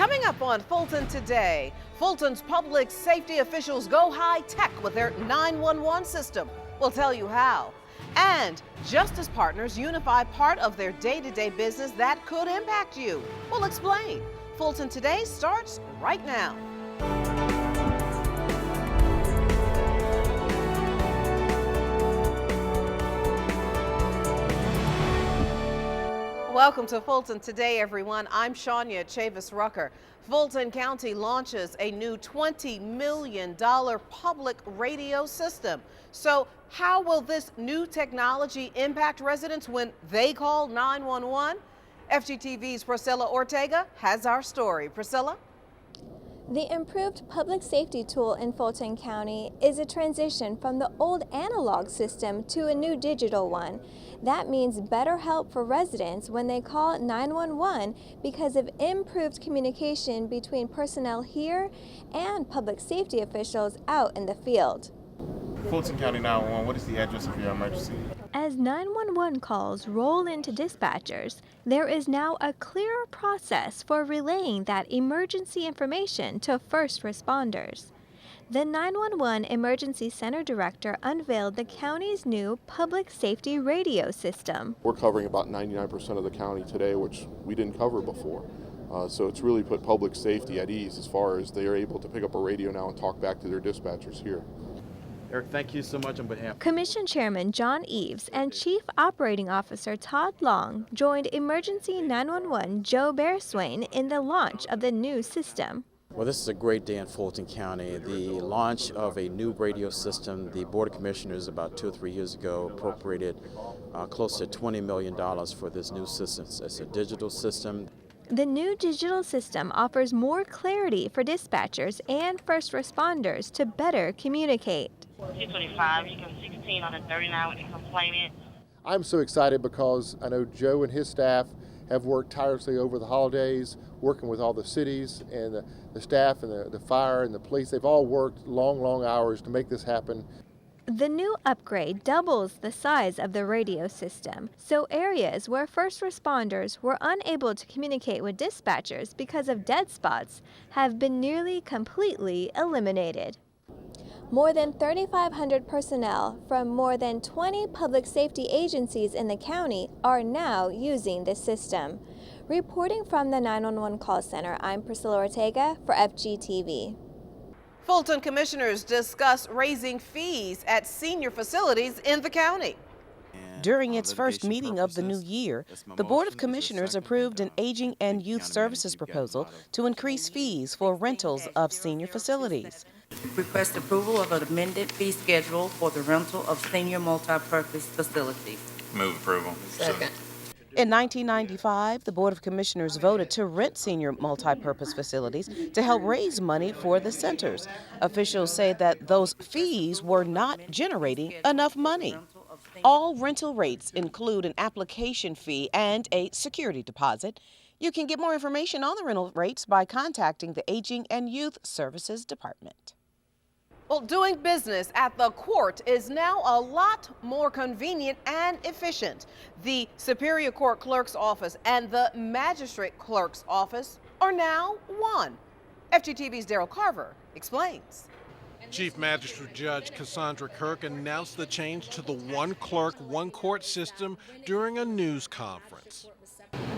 Coming up on Fulton Today, Fulton's public safety officials go high-tech with their 911 system. We'll tell you how. And Justice Partners unify part of their day-to-day business that could impact you. We'll explain. Fulton Today starts right now. Welcome to Fulton Today, everyone. I'm Shania Chavis-Rucker. Fulton County launches a new $20 million public radio system. So how will this new technology impact residents when they call 911? FGTV's Priscilla Ortega has our story. Priscilla? The improved public safety tool in Fulton County is a transition from the old analog system to a new digital one. That means better help for residents when they call 911 because of improved communication between personnel here and public safety officials out in the field. Fulton County 911, what is the address of your emergency? As 911 calls roll into dispatchers, there is now a clearer process for relaying that emergency information to first responders. The 911 Emergency Center Director unveiled the county's new public safety radio system. We're covering about 99% of the county today, which we didn't cover before. So it's really put public safety at ease as far as they are able to pick up a radio now and talk back to their dispatchers here. Eric, thank you so much on behalf. Commission Chairman John Eves and Chief Operating Officer Todd Long joined Emergency 911 Joe Bearswain in the launch of the new system. Well, this is a great day in Fulton County. The launch of a new radio system, the Board of Commissioners about 2 or 3 years ago appropriated close to $20 million for this new system. It's a digital system. The new digital system offers more clarity for dispatchers and first responders to better communicate. 225, you can 16 on the 39 with the complainant. I'm so excited because I know Joe and his staff have worked tirelessly over the holidays, working with all the cities and the staff and the fire and the police. They've all worked long hours to make this happen. The new upgrade doubles the size of the radio system, so areas where first responders were unable to communicate with dispatchers because of dead spots have been nearly completely eliminated. More than 3,500 personnel from more than 20 public safety agencies in the county are now using this system. Reporting from the 911 call center, I'm Priscilla Ortega for FGTV. Fulton commissioners discuss raising fees at senior facilities in the county. During its first meeting of the new year, the Board of Commissioners approved an Aging and Youth Services proposal to increase fees for rentals of senior facilities. Request approval of an amended fee schedule for the rental of senior multi-purpose facilities. Move approval. Second. In 1995, the Board of Commissioners voted to rent senior multi-purpose facilities to help raise money for the centers. Officials say that those fees were not generating enough money. All rental rates include an application fee and a security deposit. You can get more information on the rental rates by contacting the Aging and Youth Services Department. Well, doing business at the court is now a lot more convenient and efficient. The Superior Court Clerk's Office and the Magistrate Clerk's Office are now one. FGTV's Daryl Carver explains. Chief Magistrate Judge Cassandra Kirk announced the change to the one clerk, one court system during a news conference.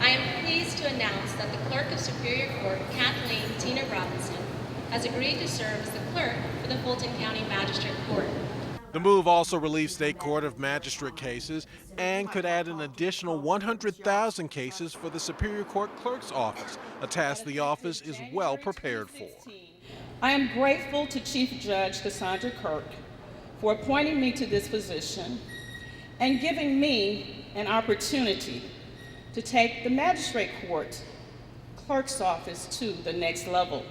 I am pleased to announce that the Clerk of Superior Court, Kathleen Tina Robinson, has agreed to serve as the clerk for the Fulton County Magistrate Court. The move also relieves State Court of Magistrate cases and could add an additional 100,000 cases for the Superior Court Clerk's Office, a task the office is well prepared for. I am grateful to Chief Judge Cassandra Kirk for appointing me to this position and giving me an opportunity to take the Magistrate Court Clerk's Office to the next level.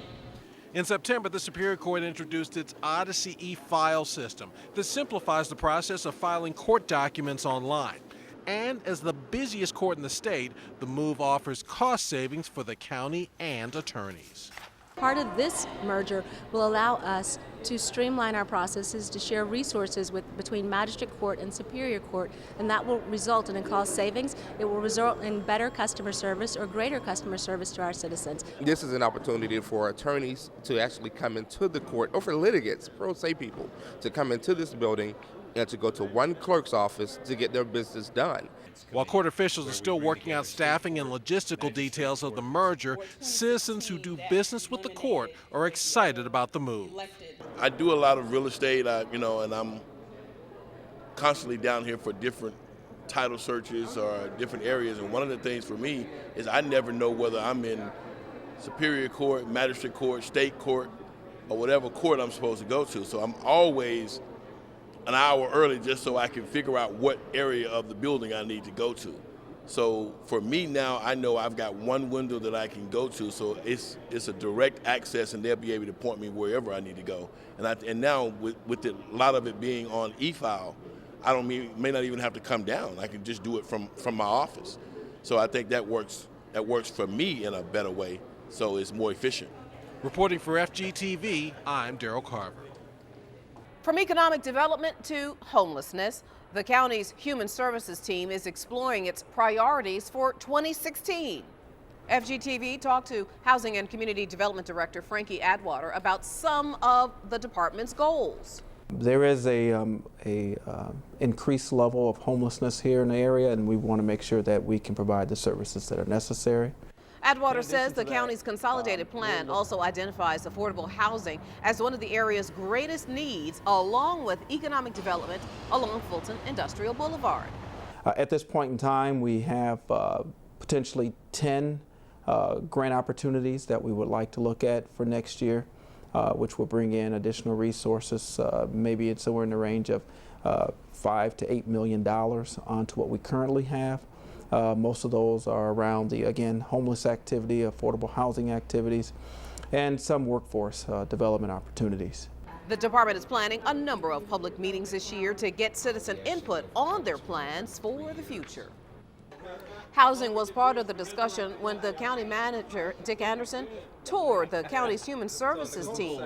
In September, the Superior Court introduced its Odyssey e-file system that simplifies the process of filing court documents online. And as the busiest court in the state, the move offers cost savings for the county and attorneys. Part of this merger will allow us to streamline our processes, to share resources between Magistrate Court and Superior Court, and that will result in cost savings. It will result in better customer service or greater customer service to our citizens. This is an opportunity for attorneys to actually come into the court, or for litigants, pro se people, to come into this building and to go to one clerk's office to get their business done. While court officials are still working out staffing and logistical details of the merger, citizens who do business with the court are excited about the move. I do a lot of real estate, and I'm constantly down here for different title searches or different areas. And one of the things for me is I never know whether I'm in Superior Court, Magistrate Court, State Court, or whatever court I'm supposed to go to. So I'm always an hour early just so I can figure out what area of the building I need to go to. So for me now, I know I've got one window that I can go to, so it's a direct access, and they'll be able to point me wherever I need to go. And now with a lot of it being on e-file, I may not even have to come down. I can just do it from my office. So I think that works for me in a better way, so it's more efficient. Reporting for FGTV, I'm Daryl Carver. From economic development to homelessness, the county's Human Services team is exploring its priorities for 2016. FGTV talked to Housing and Community Development Director Frankie Atwater about some of the department's goals. There is a increased level of homelessness here in the area, and we want to make sure that we can provide the services that are necessary. Atwater says the county's consolidated plan also identifies affordable housing as one of the area's greatest needs, along with economic development along Fulton Industrial Boulevard. At this point in time, we have potentially 10 grant opportunities that we would like to look at for next year, which will bring in additional resources. Maybe it's somewhere in the range of $5 to $8 million onto what we currently have. Most of those are around again, homeless activity, affordable housing activities, and some workforce development opportunities. The department is planning a number of public meetings this year to get citizen input on their plans for the future. Housing was part of the discussion when the county manager, Dick Anderson, toured the county's Human Services team.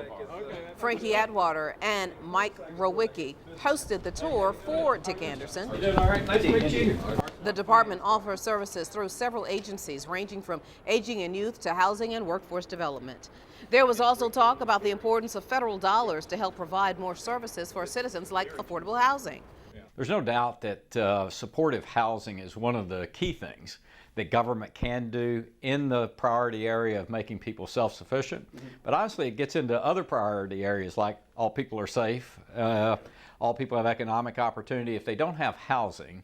Frankie Atwater and Mike Rowicki hosted the tour for Dick Anderson. Nice to meet you. The department offers services through several agencies ranging from aging and youth to housing and workforce development. There was also talk about the importance of federal dollars to help provide more services for citizens like affordable housing. There's no doubt that supportive housing is one of the key things that government can do in the priority area of making people self-sufficient. But honestly, it gets into other priority areas like all people are safe, all people have economic opportunity. If they don't have housing,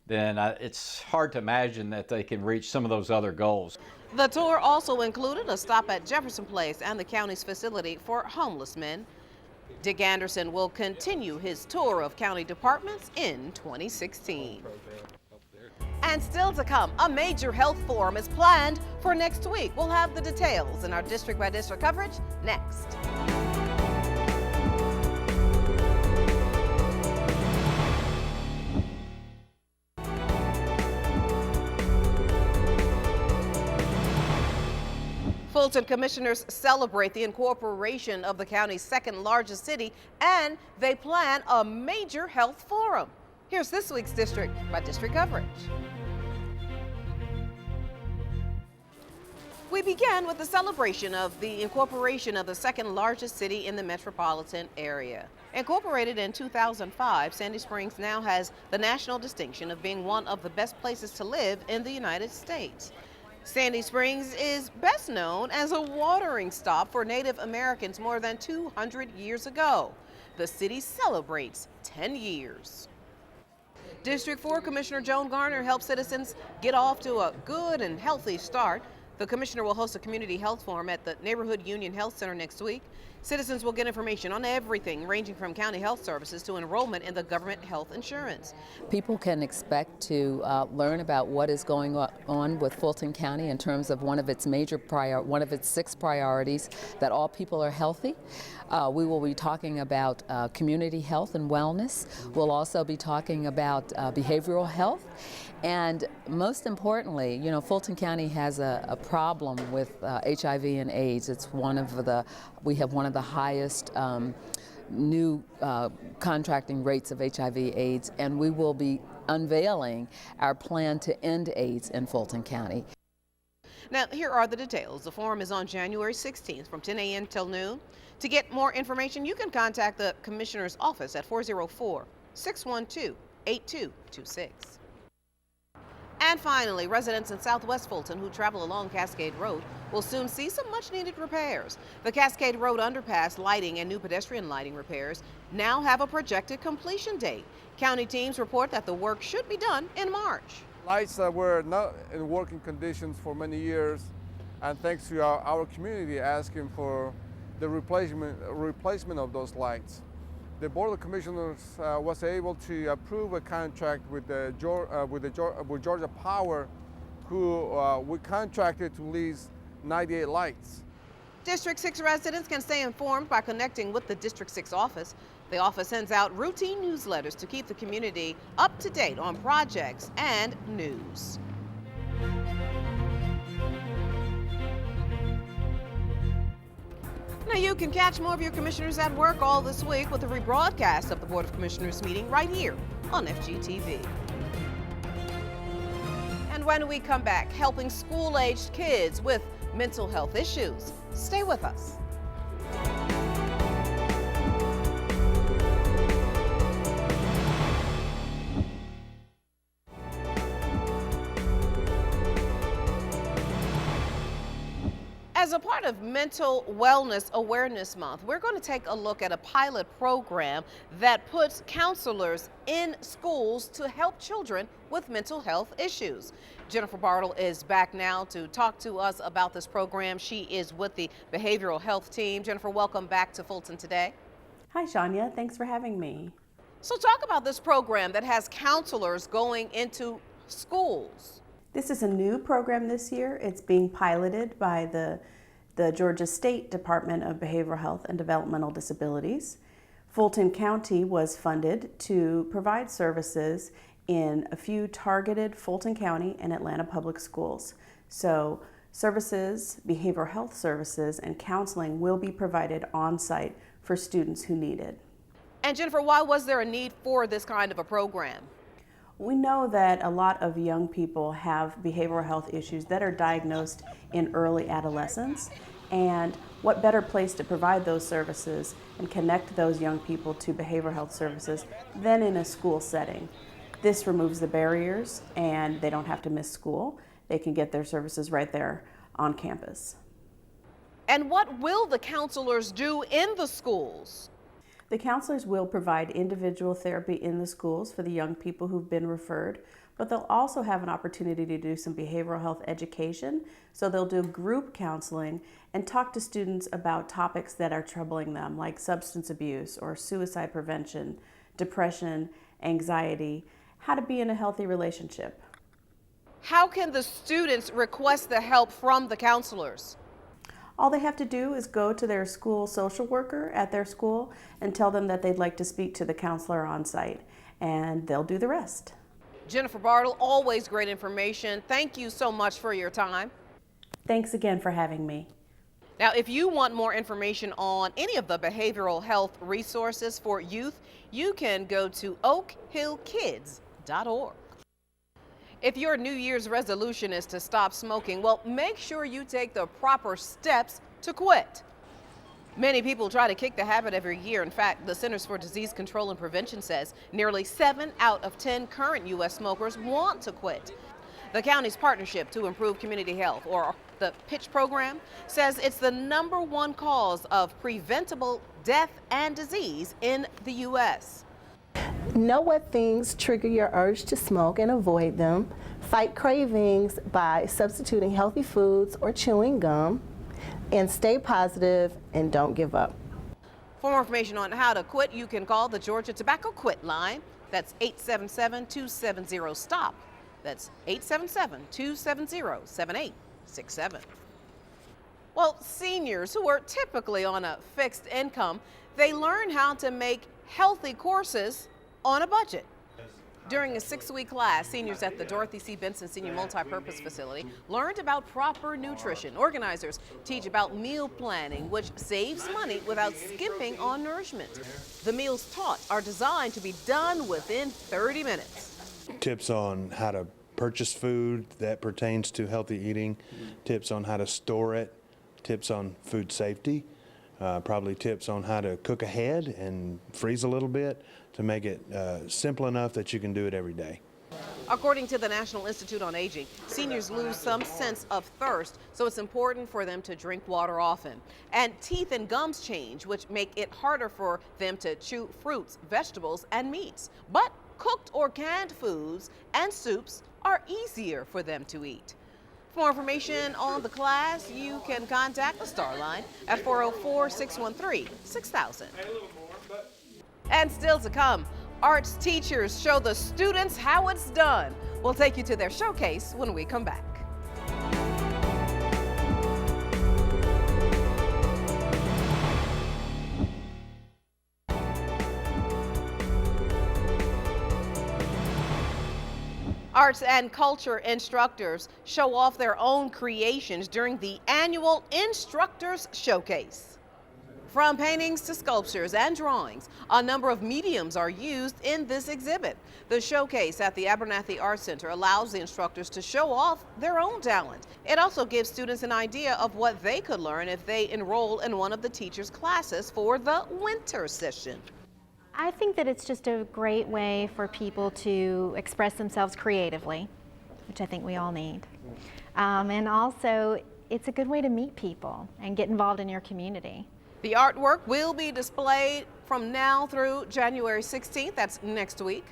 then it's hard to imagine that they can reach some of those other goals. The tour also included a stop at Jefferson Place and the county's facility for homeless men. Dick Anderson will continue his tour of county departments in 2016. And still to come, a major health forum is planned for next week. We'll have the details in our district-by-district coverage next. Fulton commissioners celebrate the incorporation of the county's second largest city, and they plan a major health forum. Here's this week's district-by-district coverage. We began with the celebration of the incorporation of the second largest city in the metropolitan area. Incorporated in 2005, Sandy Springs now has the national distinction of being one of the best places to live in the United States. Sandy Springs is best known as a watering stop for Native Americans more than 200 years ago. The city celebrates 10 years. District 4 Commissioner Joan Garner helps citizens get off to a good and healthy start. The commissioner will host a community health forum at the Neighborhood Union Health Center next week. Citizens will get information on everything ranging from county health services to enrollment in the government health insurance. People can expect to learn about what is going on with Fulton County in terms of one of its 6 priorities, that all people are healthy. We will be talking about community health and wellness. We'll also be talking about behavioral health. And most importantly, Fulton County has a problem with HIV and AIDS. It's we have one of the highest new contracting rates of HIV/AIDS, and we will be unveiling our plan to end AIDS in Fulton County. Now, here are the details. The forum is on January 16th from 10 a.m. till noon. To get more information, you can contact the Commissioner's office at 404-612-8226. And finally, residents in Southwest Fulton who travel along Cascade Road will soon see some much-needed repairs. The Cascade Road underpass lighting and new pedestrian lighting repairs now have a projected completion date. County teams report that the work should be done in March. Lights were not in working conditions for many years, and thanks to our community asking for the replacement of those lights, the Board of Commissioners was able to approve a contract with Georgia Power, who we contracted to lease 98 lights. District 6 residents can stay informed by connecting with the District 6 office. The office sends out routine newsletters to keep the community up to date on projects and news. Now you can catch more of your commissioners at work all this week with a rebroadcast of the Board of Commissioners meeting right here on FGTV. And when we come back, helping school-aged kids with mental health issues. Stay with us. As a part of Mental Wellness Awareness Month, we're going to take a look at a pilot program that puts counselors in schools to help children with mental health issues. Jennifer Bartle is back now to talk to us about this program. She is with the behavioral health team. Jennifer, welcome back to Fulton Today. Hi, Shania. Thanks for having me. So talk about this program that has counselors going into schools. This is a new program this year. It's being piloted by the Georgia State Department of Behavioral Health and Developmental Disabilities. Fulton County was funded to provide services in a few targeted Fulton County and Atlanta public schools. So services, behavioral health services, and counseling will be provided on site for students who need it. And Jennifer, why was there a need for this kind of a program? We know that a lot of young people have behavioral health issues that are diagnosed in early adolescence, and what better place to provide those services and connect those young people to behavioral health services than in a school setting. This removes the barriers and they don't have to miss school. They can get their services right there on campus. And what will the counselors do in the schools? The counselors will provide individual therapy in the schools for the young people who've been referred, but they'll also have an opportunity to do some behavioral health education. So they'll do group counseling and talk to students about topics that are troubling them, like substance abuse or suicide prevention, depression, anxiety, how to be in a healthy relationship. How can the students request the help from the counselors? All they have to do is go to their school social worker at their school and tell them that they'd like to speak to the counselor on site, and they'll do the rest. Jennifer Bartle, always great information. Thank you so much for your time. Thanks again for having me. Now, if you want more information on any of the behavioral health resources for youth, you can go to oakhillkids.org. If your New Year's resolution is to stop smoking, well, make sure you take the proper steps to quit. Many people try to kick the habit every year. In fact, the Centers for Disease Control and Prevention says nearly 7 out of 10 current U.S. smokers want to quit. The county's Partnership to Improve Community Health, or the PITCH program, says it's the #1 cause of preventable death and disease in the U.S. Know what things trigger your urge to smoke and avoid them. Fight cravings by substituting healthy foods or chewing gum. And stay positive and don't give up. For more information on how to quit, you can call the Georgia Tobacco Quit line. That's 877-270-STOP. That's 877-270-7867. Well, seniors who are typically on a fixed income, they learn how to make healthy courses on a budget. During a 6-week class, seniors at the Dorothy C. Benson Senior Multipurpose Facility learned about proper nutrition. Organizers teach about meal planning, which saves money without skimping on nourishment. The meals taught are designed to be done within 30 minutes. Tips on how to purchase food that pertains to healthy eating, tips on how to store it, tips on food safety, probably tips on how to cook ahead and freeze a little bit to make it simple enough that you can do it every day. According to the National Institute on Aging, seniors lose some sense of thirst, so it's important for them to drink water often. And teeth and gums change, which make it harder for them to chew fruits, vegetables, and meats. But cooked or canned foods and soups are easier for them to eat. For more information on the class, you can contact the Star Line at 404-613-6000. And still to come, arts teachers show the students how it's done. We'll take you to their showcase when we come back. Arts and culture instructors show off their own creations during the annual Instructors Showcase. From paintings to sculptures and drawings, a number of mediums are used in this exhibit. The showcase at the Abernathy Arts Center allows the instructors to show off their own talent. It also gives students an idea of what they could learn if they enroll in one of the teachers' classes for the winter session. I think that it's just a great way for people to express themselves creatively, which I think we all need. And also, it's a good way to meet people and get involved in your community. The artwork will be displayed from now through January 16th, that's next week.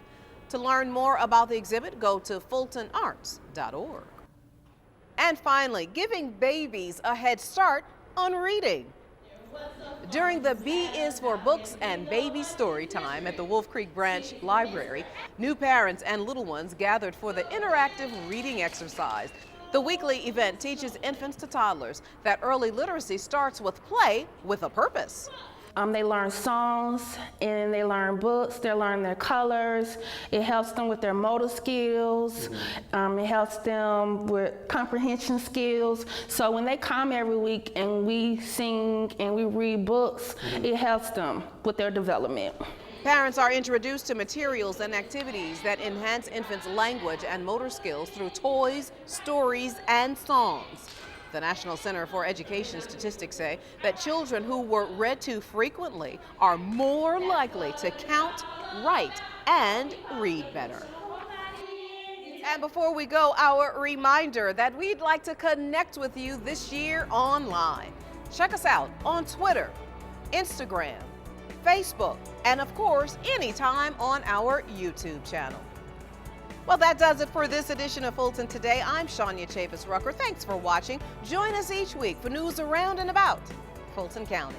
To learn more about the exhibit, go to fultonarts.org. And finally, giving babies a head start on reading. During the B is for Books and Baby Story Time at the Wolf Creek Branch Library, new parents and little ones gathered for the interactive reading exercise. The weekly event teaches infants to toddlers that early literacy starts with play with a purpose. They learn songs and they learn books, they learn their colors. It helps them with their motor skills. It helps them with comprehension skills. So when they come every week and we sing and we read books, it helps them with their development. Parents are introduced to materials and activities that enhance infants' language and motor skills through toys, stories, and songs. The National Center for Education statistics say that children who were read to frequently are more likely to count, write, and read better. And before we go, our reminder that we'd like to connect with you this year online. Check us out on Twitter, Instagram, Facebook, and of course, anytime on our YouTube channel. Well, that does it for this edition of Fulton Today. I'm Shania Chavis Rucker. Thanks for watching. Join us each week for news around and about Fulton County.